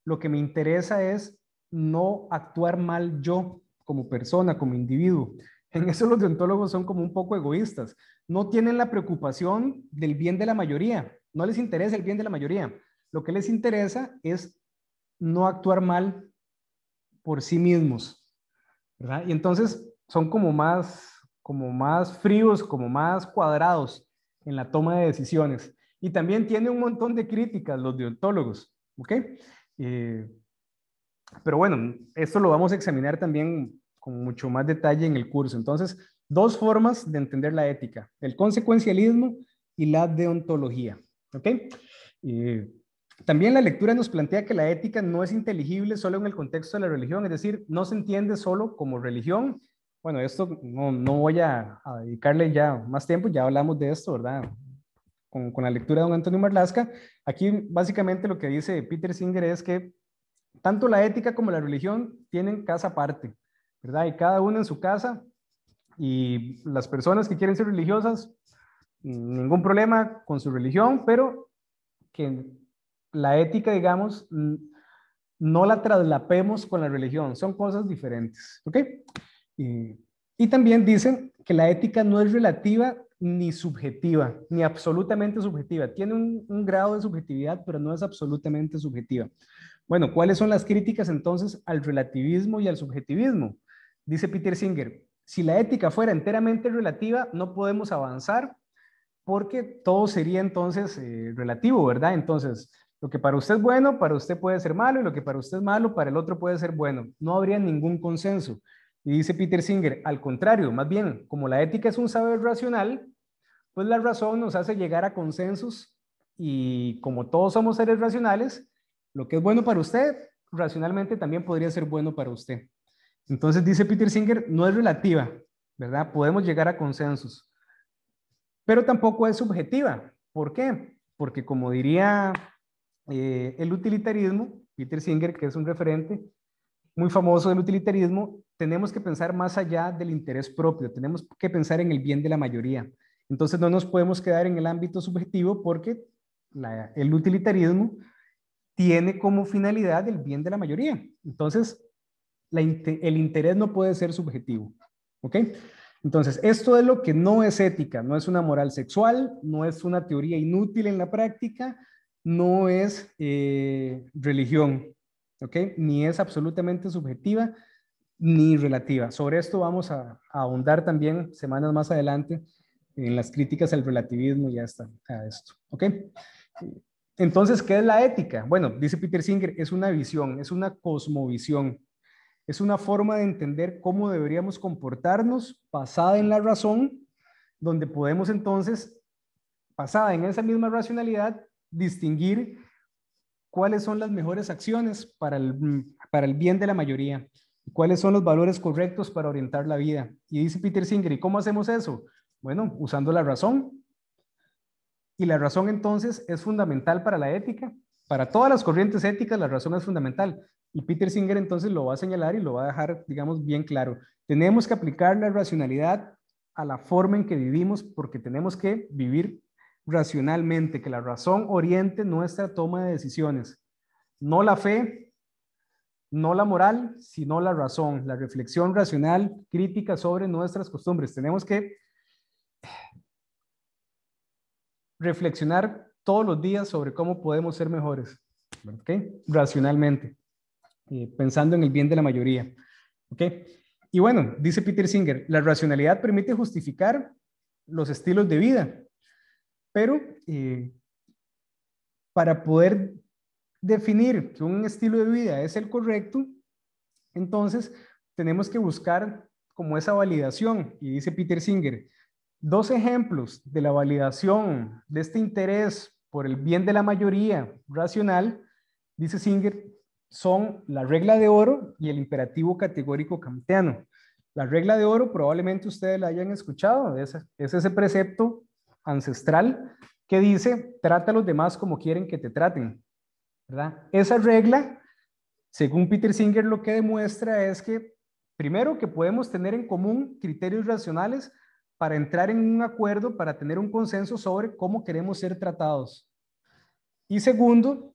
[SPEAKER 1] lo que me interesa es no actuar mal yo como persona, como individuo. En eso los deontólogos son como un poco egoístas. No tienen la preocupación del bien de la mayoría. No les interesa el bien de la mayoría. Lo que les interesa es no actuar mal por sí mismos, ¿verdad? Y entonces son como más fríos, como más cuadrados en la toma de decisiones. Y también tiene un montón de críticas los deontólogos, ¿ok? Pero bueno, esto lo vamos a examinar también con mucho más detalle en el curso. Entonces, dos formas de entender la ética, el consecuencialismo y la deontología, ¿ok? También la lectura nos plantea que la ética no es inteligible solo en el contexto de la religión, es decir, no se entiende solo como religión. Bueno, esto no voy a dedicarle ya más tiempo, ya hablamos de esto, ¿verdad? Con la lectura de don Antonio Marlaska. Aquí básicamente lo que dice Peter Singer es que tanto la ética como la religión tienen casa aparte, ¿verdad? Y cada uno en su casa, y las personas que quieren ser religiosas, ningún problema con su religión, pero que la ética, digamos, no la traslapemos con la religión, son cosas diferentes, ¿ok? Y también dicen que la ética no es relativa ni subjetiva, ni absolutamente subjetiva. Tiene un grado de subjetividad, pero no es absolutamente subjetiva. Bueno, ¿cuáles son las críticas entonces al relativismo y al subjetivismo? Dice Peter Singer, si la ética fuera enteramente relativa, no podemos avanzar porque todo sería entonces relativo, ¿verdad? Entonces, lo que para usted es bueno, para usted puede ser malo, y lo que para usted es malo, para el otro puede ser bueno. No habría ningún consenso. Y dice Peter Singer, al contrario, más bien, como la ética es un saber racional, pues la razón nos hace llegar a consensos y como todos somos seres racionales, lo que es bueno para usted, racionalmente también podría ser bueno para usted. Entonces dice Peter Singer, no es relativa, ¿verdad? Podemos llegar a consensos, pero tampoco es subjetiva. ¿Por qué? Porque como diría el utilitarismo, Peter Singer, que es un referente muy famoso del utilitarismo, tenemos que pensar más allá del interés propio, tenemos que pensar en el bien de la mayoría. Entonces no nos podemos quedar en el ámbito subjetivo porque el utilitarismo tiene como finalidad el bien de la mayoría. Entonces, el interés no puede ser subjetivo. ¿Ok? Entonces, esto es lo que no es ética, no es una moral sexual, no es una teoría inútil en la práctica, no es religión, ¿ok? Ni es absolutamente subjetiva ni relativa. Sobre esto vamos a ahondar también semanas más adelante en las críticas al relativismo y hasta a esto, ¿ok? Entonces, ¿qué es la ética? Bueno, dice Peter Singer, es una visión, es una cosmovisión. Es una forma de entender cómo deberíamos comportarnos basada en la razón, donde podemos entonces, basada en esa misma racionalidad, distinguir cuáles son las mejores acciones para el bien de la mayoría, cuáles son los valores correctos para orientar la vida. Y dice Peter Singer, ¿y cómo hacemos eso? Bueno, usando la razón. Y la razón entonces es fundamental para la ética. Para todas las corrientes éticas la razón es fundamental. Y Peter Singer entonces lo va a señalar y lo va a dejar, digamos, bien claro. Tenemos que aplicar la racionalidad a la forma en que vivimos porque tenemos que vivir racionalmente, que la razón oriente nuestra toma de decisiones. No la fe, no la moral, sino la razón, la reflexión racional, crítica sobre nuestras costumbres. Tenemos que reflexionar todos los días sobre cómo podemos ser mejores, ¿ok? Racionalmente, pensando en el bien de la mayoría, ¿ok? Y bueno, dice Peter Singer, la racionalidad permite justificar los estilos de vida, pero para poder definir que un estilo de vida es el correcto, entonces tenemos que buscar como esa validación. Y dice Peter Singer, 2 ejemplos de la validación de este interés por el bien de la mayoría racional, dice Singer, son la regla de oro y el imperativo categórico kantiano. La regla de oro probablemente ustedes la hayan escuchado, es ese precepto ancestral que dice, trata a los demás como quieren que te traten, ¿verdad? Esa regla, según Peter Singer, lo que demuestra es que, primero, que podemos tener en común criterios racionales para entrar en un acuerdo, para tener un consenso sobre cómo queremos ser tratados. Y segundo,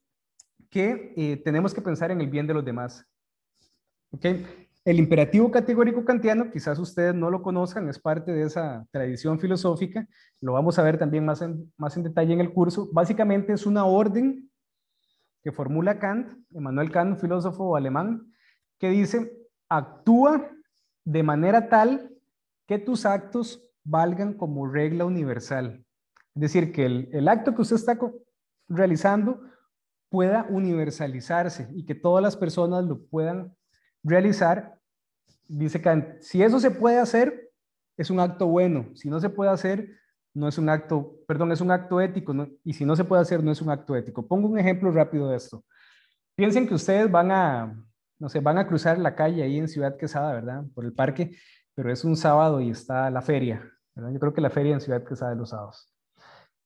[SPEAKER 1] que tenemos que pensar en el bien de los demás. ¿Ok? El imperativo categórico kantiano, quizás ustedes no lo conozcan, es parte de esa tradición filosófica, lo vamos a ver también más en detalle en el curso. Básicamente es una orden que formula Kant, Immanuel Kant, un filósofo alemán, que dice, actúa de manera tal que tus actos valgan como regla universal. Es decir, que el acto que usted está realizando pueda universalizarse y que todas las personas lo puedan realizar. Dice Kant, si eso se puede hacer, es un acto bueno. Si no se puede hacer, no es un acto, perdón, es un acto ético, ¿no? Y si no se puede hacer, no es un acto ético. Pongo un ejemplo rápido de esto. Piensen que ustedes van a, no sé, van a cruzar la calle ahí en Ciudad Quesada, ¿verdad? Por el parque, pero es un sábado y está la feria, ¿verdad? Yo creo que la feria en Ciudad Quesada es los sábados.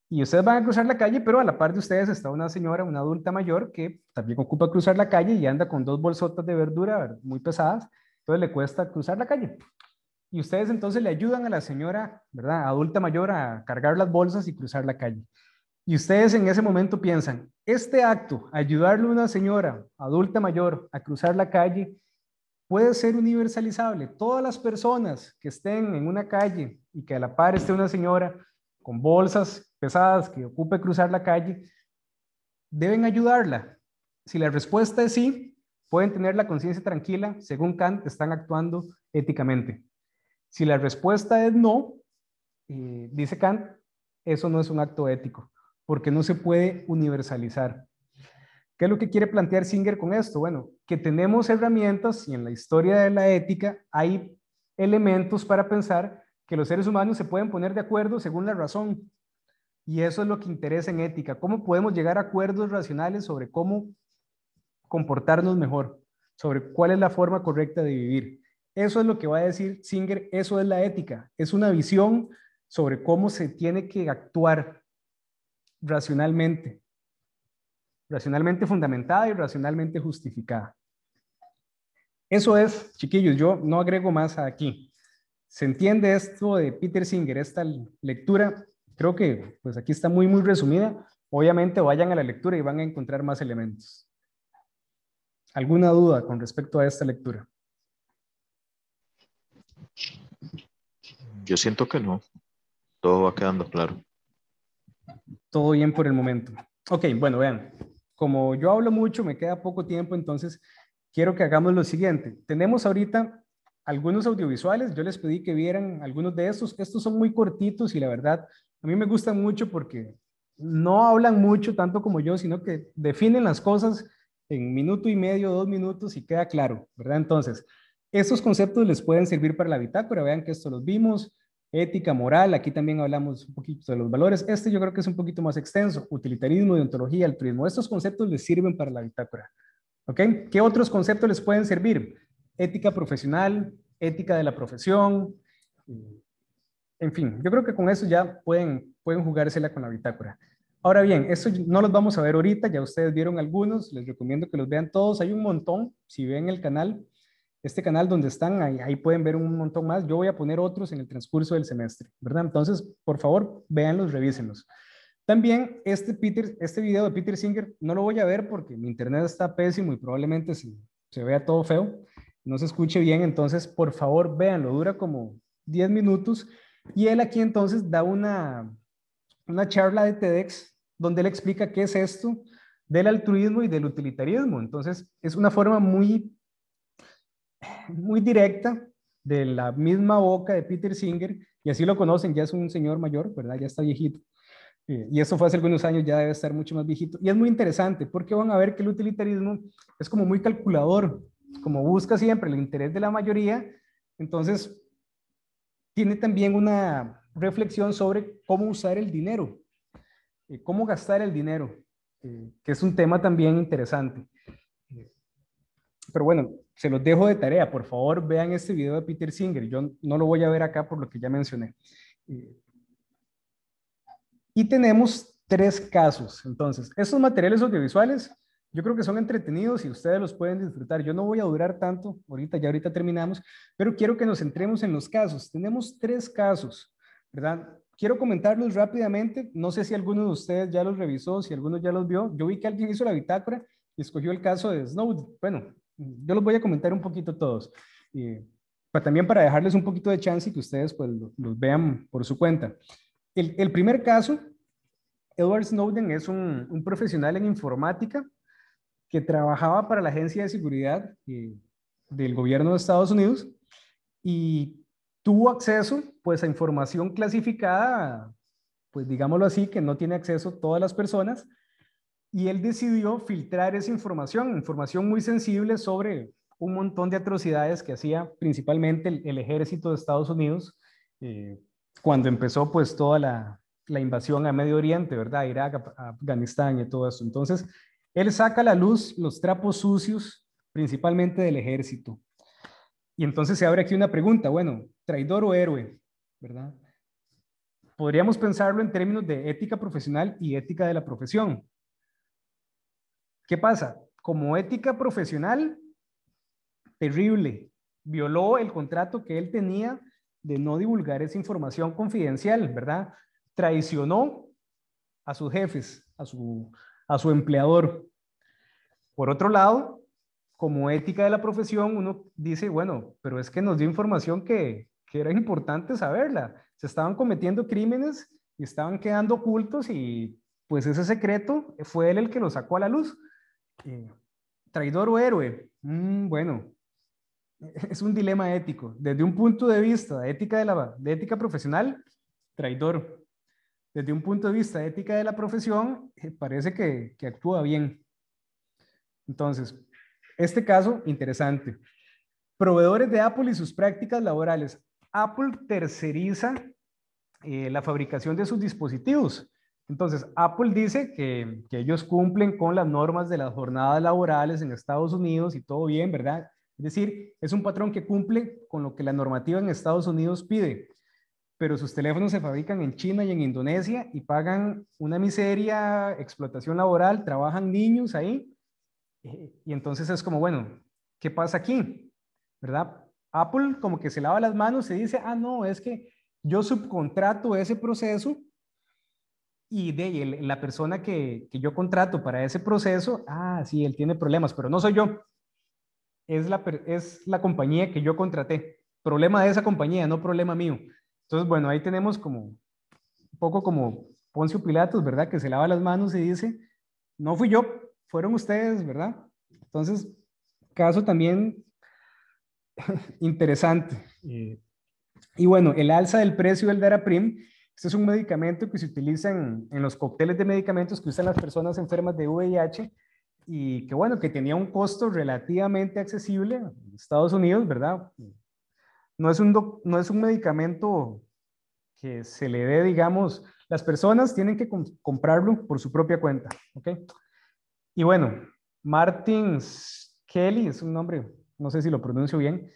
[SPEAKER 1] Y ustedes van a cruzar la calle, pero a la par de ustedes está una señora, una adulta mayor, que también ocupa cruzar la calle y anda con 2 bolsotas de verdura, ¿verdad? Muy pesadas, entonces le cuesta cruzar la calle. Y ustedes entonces le ayudan a la señora, ¿verdad? Adulta mayor a cargar las bolsas y cruzar la calle. Y ustedes en ese momento piensan, este acto, ayudarle a una señora adulta mayor a cruzar la calle, puede ser universalizable. Todas las personas que estén en una calle y que a la par esté una señora con bolsas pesadas que ocupe cruzar la calle, deben ayudarla. Si la respuesta es sí, pueden tener la conciencia tranquila, según Kant, están actuando éticamente. Si la respuesta es no, dice Kant, eso no es un acto ético, porque no se puede universalizar. ¿Qué es lo que quiere plantear Singer con esto? Bueno, que tenemos herramientas y en la historia de la ética hay elementos para pensar que los seres humanos se pueden poner de acuerdo según la razón. Y eso es lo que interesa en ética. ¿Cómo podemos llegar a acuerdos racionales sobre cómo comportarnos mejor? Sobre cuál es la forma correcta de vivir. Eso es lo que va a decir Singer, eso es la ética. Es una visión sobre cómo se tiene que actuar racionalmente. Racionalmente fundamentada y racionalmente justificada. Eso es, chiquillos, yo no agrego más aquí. ¿Se entiende esto de Peter Singer, esta lectura? Creo que pues aquí está muy resumida. Obviamente vayan a la lectura y van a encontrar más elementos. ¿Alguna duda con respecto a esta lectura?
[SPEAKER 7] Yo siento que no. Todo va quedando claro.
[SPEAKER 1] Todo bien por el momento. Ok, bueno, vean. Como yo hablo mucho, me queda poco tiempo, entonces quiero que hagamos lo siguiente. Tenemos ahorita algunos audiovisuales. Yo les pedí que vieran algunos de estos. Estos son muy cortitos y la verdad, a mí me gustan mucho porque no hablan mucho tanto como yo, sino que definen las cosas en 1 minuto y medio, 2 minutos y queda claro, ¿verdad? Entonces, estos conceptos les pueden servir para la bitácora. Vean que esto los vimos. Ética, moral, aquí también hablamos un poquito de los valores. Este yo creo que es un poquito más extenso. Utilitarismo, deontología, altruismo. Estos conceptos les sirven para la bitácora. ¿Ok? ¿Qué otros conceptos les pueden servir? Ética profesional, ética de la profesión. En fin, yo creo que con eso ya pueden jugársela con la bitácora. Ahora bien, esto no los vamos a ver ahorita, ya ustedes vieron algunos, les recomiendo que los vean todos. Hay un montón, si ven el canal, este canal donde están, ahí pueden ver un montón más. Yo voy a poner otros en el transcurso del semestre, ¿verdad? Entonces, por favor, véanlos, revísenlos. También este video de Peter Singer no lo voy a ver porque mi internet está pésimo y probablemente se se vea todo feo, no se escuche bien, entonces por favor véanlo, dura como 10 minutos y él aquí entonces da una charla de TEDx donde él explica qué es esto del altruismo y del utilitarismo. Entonces es una forma muy directa de la misma boca de Peter Singer, y así lo conocen, ya es un señor mayor, ¿verdad? Ya está viejito. Y eso fue hace algunos años, ya debe estar mucho más viejito. Y es muy interesante porque van a ver que el utilitarismo es como muy calculador, como busca siempre el interés de la mayoría. Entonces, tiene también una reflexión sobre cómo usar el dinero, cómo gastar el dinero, que es un tema también interesante. Pero bueno, se los dejo de tarea. Por favor, vean este video de Peter Singer. Yo no lo voy a ver acá por lo que ya mencioné. Y tenemos 3 casos. Entonces, estos materiales audiovisuales, yo creo que son entretenidos y ustedes los pueden disfrutar. Yo no voy a durar tanto, ahorita terminamos, pero quiero que nos centremos en los casos. Tenemos 3 casos, ¿verdad? Quiero comentarlos rápidamente. No sé si alguno de ustedes ya los revisó, si alguno ya los vio. Yo vi que alguien hizo la bitácora y escogió el caso de Snowden. Bueno, yo los voy a comentar un poquito todos. También para dejarles un poquito de chance y que ustedes pues los vean por su cuenta. El primer caso, Edward Snowden es un profesional en informática que trabajaba para la Agencia de Seguridad del gobierno de Estados Unidos y tuvo acceso pues a información clasificada, pues digámoslo así, que no tiene acceso todas las personas, y él decidió filtrar esa información muy sensible sobre un montón de atrocidades que hacía principalmente el ejército de Estados Unidos cuando empezó pues toda la invasión a Medio Oriente, ¿verdad? Irak, Afganistán y todo eso. Entonces, él saca a la luz los trapos sucios, principalmente del ejército. Y entonces se abre aquí una pregunta, bueno, traidor o héroe, ¿verdad? Podríamos pensarlo en términos de ética profesional y ética de la profesión. ¿Qué pasa? Como ética profesional, terrible. Violó el contrato que él tenía de no divulgar esa información confidencial, ¿verdad? Traicionó a sus jefes, a su empleador. Por otro lado, como ética de la profesión, uno dice, bueno, pero es que nos dio información que era importante saberla. Se estaban cometiendo crímenes y estaban quedando ocultos y pues ese secreto fue él el que lo sacó a la luz. ¿Traidor o héroe? Bueno, es un dilema ético. Desde un punto de vista de ética profesional, traidor. Desde un punto de vista de ética de la profesión, parece que actúa bien. Entonces, este caso, interesante. Proveedores de Apple y sus prácticas laborales. Apple terceriza la fabricación de sus dispositivos. Entonces, Apple dice que ellos cumplen con las normas de las jornadas laborales en Estados Unidos y todo bien, ¿verdad? Es decir, es un patrón que cumple con lo que la normativa en Estados Unidos pide, pero sus teléfonos se fabrican en China y en Indonesia y pagan una miseria, explotación laboral, trabajan niños ahí, y entonces es como, bueno, ¿qué pasa aquí? ¿Verdad? Apple como que se lava las manos y dice, no, es que yo subcontrato ese proceso y la persona que yo contrato para ese proceso, sí, él tiene problemas, pero no soy yo. Es la compañía que yo contraté. Problema de esa compañía, no problema mío. Entonces, bueno, ahí tenemos como un poco como Poncio Pilatos, ¿verdad? Que se lava las manos y dice, no fui yo, fueron ustedes, ¿verdad? Entonces, caso también interesante. Y bueno, el alza del precio del Daraprim. Este es un medicamento que se utiliza en los cócteles de medicamentos que usan las personas enfermas de VIH y que bueno, que tenía un costo relativamente accesible en Estados Unidos, ¿verdad? No es un medicamento que se le dé, digamos, las personas tienen que comprarlo por su propia cuenta, ¿ok? Y bueno, Martin Kelly, es un nombre, no sé si lo pronuncio bien,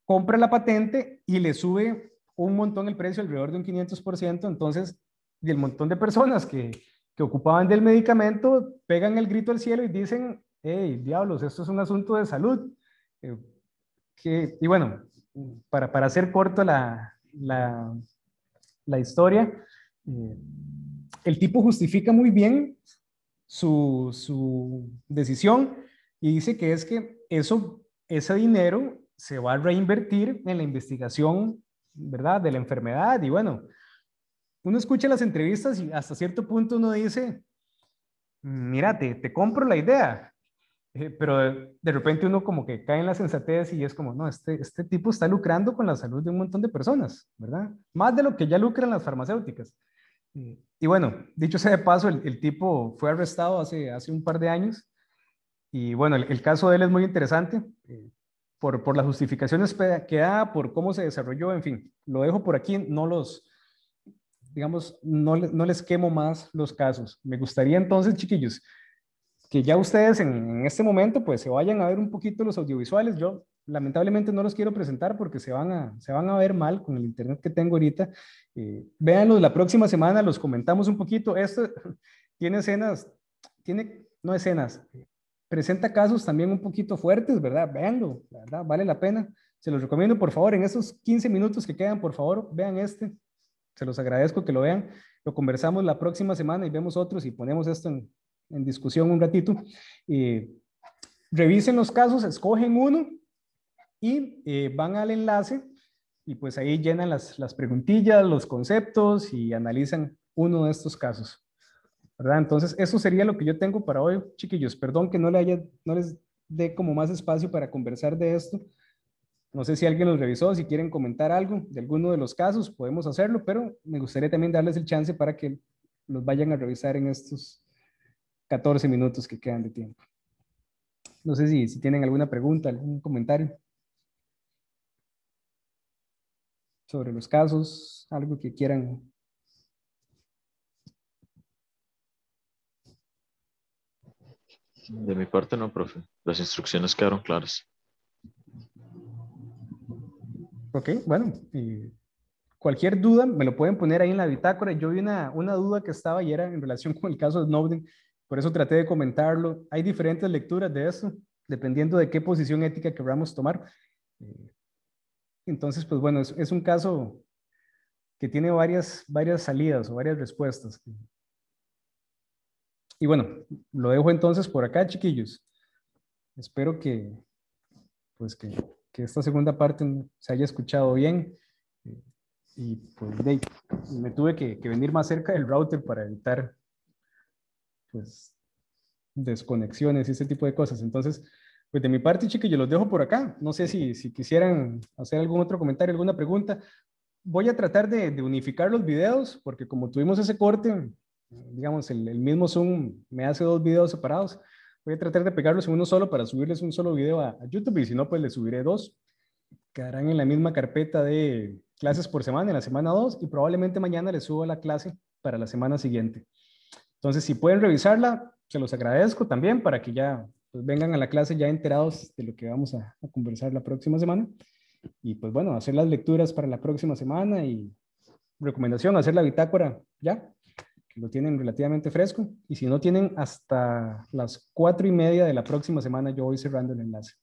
[SPEAKER 1] compra la patente y le sube un montón el precio, alrededor de un 500%, entonces, y el montón de personas que ocupaban del medicamento pegan el grito al cielo y dicen, hey, diablos, esto es un asunto de salud. Y bueno, para hacer corto la historia, el tipo justifica muy bien su decisión y dice que es que ese dinero se va a reinvertir en la investigación, ¿verdad?, de la enfermedad. Y bueno, uno escucha las entrevistas y hasta cierto punto uno dice, mira, te compro la idea, pero de repente uno como que cae en la sensatez y es como, no, este tipo está lucrando con la salud de un montón de personas, ¿verdad? Más de lo que ya lucran las farmacéuticas. Y bueno, dicho sea de paso, el tipo fue arrestado hace un par de años. Y bueno, el caso de él es muy interesante por las justificaciones que da, por cómo se desarrolló, en fin. Lo dejo por aquí, digamos, no les quemo más los casos. Me gustaría entonces, chiquillos, que ya ustedes en este momento pues se vayan a ver un poquito los audiovisuales. Yo lamentablemente no los quiero presentar porque se van a ver mal con el internet que tengo ahorita. Véanlos la próxima semana, los comentamos un poquito. Esto tiene escenas, no escenas, presenta casos también un poquito fuertes, ¿verdad? Véanlo, la verdad, vale la pena. Se los recomiendo, por favor, en esos 15 minutos que quedan, por favor, vean este. Se los agradezco que lo vean. Lo conversamos la próxima semana y vemos otros y ponemos esto en discusión un ratito. Revisen los casos, escogen uno y van al enlace y pues ahí llenan las preguntillas, los conceptos y analizan uno de estos casos, ¿verdad? Entonces, eso sería lo que yo tengo para hoy, chiquillos. Perdón que no les dé como más espacio para conversar de esto. No sé si alguien los revisó, si quieren comentar algo de alguno de los casos, podemos hacerlo, pero me gustaría también darles el chance para que los vayan a revisar en estos 14 minutos que quedan de tiempo. No sé si tienen alguna pregunta, algún comentario sobre los casos, algo que quieran.
[SPEAKER 7] De mi parte no, profe. Las instrucciones quedaron claras.
[SPEAKER 1] Ok, bueno, cualquier duda me lo pueden poner ahí en la bitácora. Yo vi una duda que estaba y era en relación con el caso de Snowden, por eso traté de comentarlo. Hay diferentes lecturas de eso, dependiendo de qué posición ética queramos tomar. Entonces, pues bueno, es un caso que tiene varias salidas o varias respuestas. Y bueno, lo dejo entonces por acá, chiquillos. Espero que esta segunda parte se haya escuchado bien. Y pues me tuve que venir más cerca del router para evitar pues desconexiones y ese tipo de cosas. Entonces, pues de mi parte, chiquillos, los dejo por acá. No sé si quisieran hacer algún otro comentario, alguna pregunta. Voy a tratar de unificar los videos porque como tuvimos ese corte, digamos, el mismo Zoom me hace 2 videos separados. Voy a tratar de pegarlos en uno solo para subirles un solo video a YouTube y si no, pues les subiré 2. Quedarán en la misma carpeta de clases por semana, en la semana 2 y probablemente mañana les subo la clase para la semana siguiente. Entonces, si pueden revisarla, se los agradezco también para que ya pues, vengan a la clase ya enterados de lo que vamos a conversar la próxima semana. Y pues bueno, hacer las lecturas para la próxima semana y recomendación, hacer la bitácora ya, que lo tienen relativamente fresco. Y si no tienen hasta las 4:30 de la próxima semana, yo voy cerrando el enlace.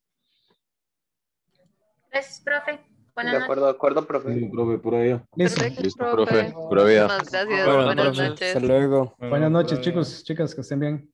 [SPEAKER 9] Gracias, profe. Buenas
[SPEAKER 8] De
[SPEAKER 9] noches.
[SPEAKER 8] acuerdo, profe.
[SPEAKER 3] Sí, profe, pura vida.
[SPEAKER 1] Listo.
[SPEAKER 9] Perfecto,
[SPEAKER 7] Listo, profe. Pura vida.
[SPEAKER 9] Muchísimas gracias.
[SPEAKER 5] Buenas
[SPEAKER 9] Buenas
[SPEAKER 5] noches.
[SPEAKER 9] noches.
[SPEAKER 6] Hasta luego.
[SPEAKER 1] Buenas noches, chicos, chicas, que estén bien.